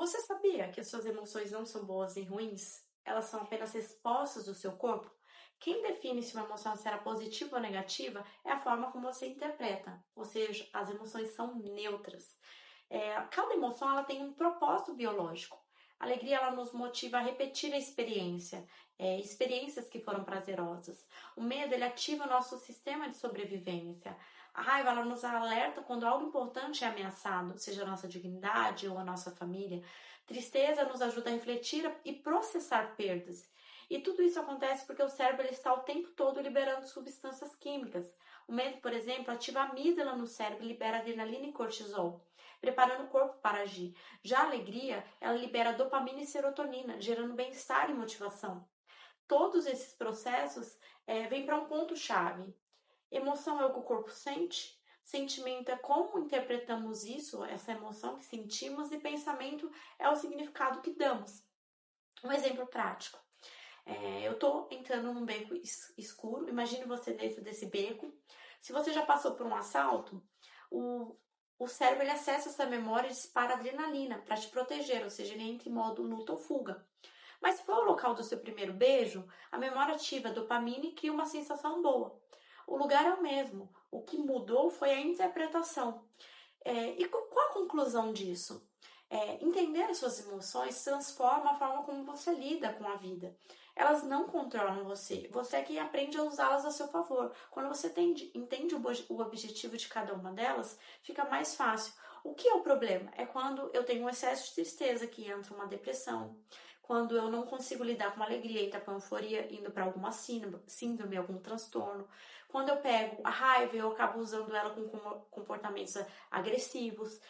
Você sabia que as suas emoções não são boas e ruins? Elas são apenas respostas do seu corpo? Quem define se uma emoção será positiva ou negativa é a forma como você interpreta, ou seja, as emoções são neutras. Cada emoção ela tem um propósito biológico. A alegria ela nos motiva a repetir a experiência, experiências que foram prazerosas. O medo ele ativa o nosso sistema de sobrevivência. A raiva ela nos alerta quando algo importante é ameaçado, seja a nossa dignidade ou a nossa família. Tristeza nos ajuda a refletir e processar perdas. E tudo isso acontece porque o cérebro ele está o tempo todo liberando substâncias químicas. O medo, por exemplo, ativa a amígdala no cérebro e libera adrenalina e cortisol, preparando o corpo para agir. Já a alegria, ela libera dopamina e serotonina, gerando bem-estar e motivação. Todos esses processos vêm para um ponto-chave. Emoção é o que o corpo sente, sentimento é como interpretamos isso, essa emoção que sentimos, e pensamento é o significado que damos. Um exemplo prático. Eu estou entrando num beco escuro, imagine você dentro desse beco. Se você já passou por um assalto, o cérebro ele acessa essa memória e dispara adrenalina para te proteger, ou seja, ele entra em modo luta ou fuga. Mas se for o local do seu primeiro beijo, a memória ativa a dopamina e cria uma sensação boa. O lugar é o mesmo, o que mudou foi a interpretação. E qual a conclusão disso? Entender as suas emoções transforma a forma como você lida com a vida. Elas não controlam você, você é quem aprende a usá-las a seu favor. Quando você entende o objetivo de cada uma delas, fica mais fácil. O que é o problema? É quando eu tenho um excesso de tristeza que entra uma depressão, quando eu não consigo lidar com a alegria e entra com a euforia indo para alguma síndrome, algum transtorno. Quando eu pego a raiva, eu acabo usando ela com comportamentos agressivos.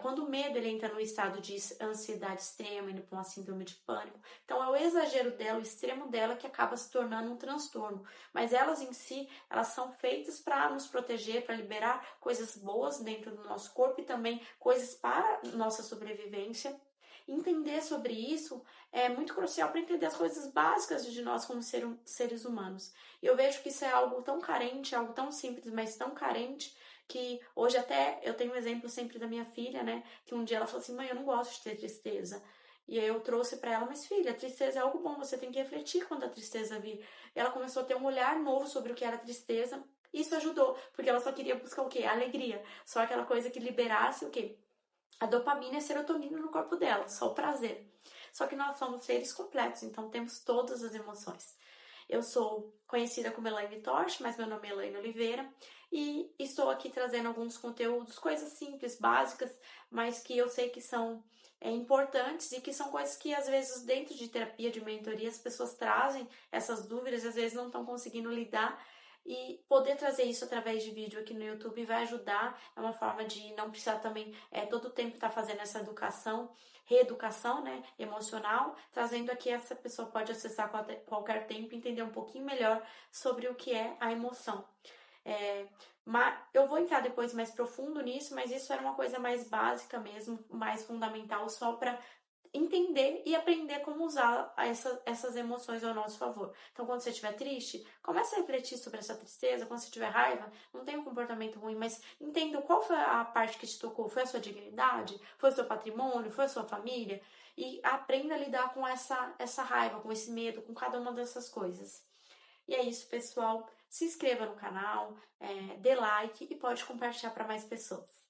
Quando o medo ele entra no estado de ansiedade extrema, indo para uma síndrome de pânico. Então é o exagero dela, o extremo dela que acaba se tornando um transtorno. Mas elas em si, elas são feitas para nos proteger, para liberar coisas boas dentro do nosso corpo e também coisas para nossa sobrevivência. Entender sobre isso é muito crucial para entender as coisas básicas de nós como seres humanos. E eu vejo que isso é algo tão carente, algo tão simples, mas tão carente, que hoje até eu tenho um exemplo sempre da minha filha, né? Que um dia ela falou assim: mãe, eu não gosto de ter tristeza. E aí eu trouxe para ela: mas filha, a tristeza é algo bom, você tem que refletir quando a tristeza vir. E ela começou a ter um olhar novo sobre o que era tristeza. Isso ajudou, porque ela só queria buscar o quê? A alegria. Só aquela coisa que liberasse o quê? A dopamina e a serotonina no corpo dela, só o prazer. Só que nós somos seres completos, então temos todas as emoções. Eu sou conhecida como Elaine Torch, mas meu nome é Elaine Oliveira e estou aqui trazendo alguns conteúdos, coisas simples, básicas, mas que eu sei que são importantes e que são coisas que às vezes dentro de terapia, de mentoria, as pessoas trazem essas dúvidas, às vezes não estão conseguindo lidar. E poder trazer isso através de vídeo aqui no YouTube vai ajudar, é uma forma de não precisar também todo o tempo estar fazendo essa educação, reeducação, né, emocional, trazendo aqui essa pessoa pode acessar qualquer tempo e entender um pouquinho melhor sobre o que é a emoção. Mas eu vou entrar depois mais profundo nisso, mas isso era uma coisa mais básica mesmo, mais fundamental, só para entender e aprender como usar essas emoções ao nosso favor. Então, quando você estiver triste, comece a refletir sobre essa tristeza. Quando você tiver raiva, não tenha um comportamento ruim, mas entenda qual foi a parte que te tocou. Foi a sua dignidade? Foi o seu patrimônio? Foi a sua família? E aprenda a lidar com essa raiva, com esse medo, com cada uma dessas coisas. E é isso, pessoal. Se inscreva no canal, dê like e pode compartilhar para mais pessoas.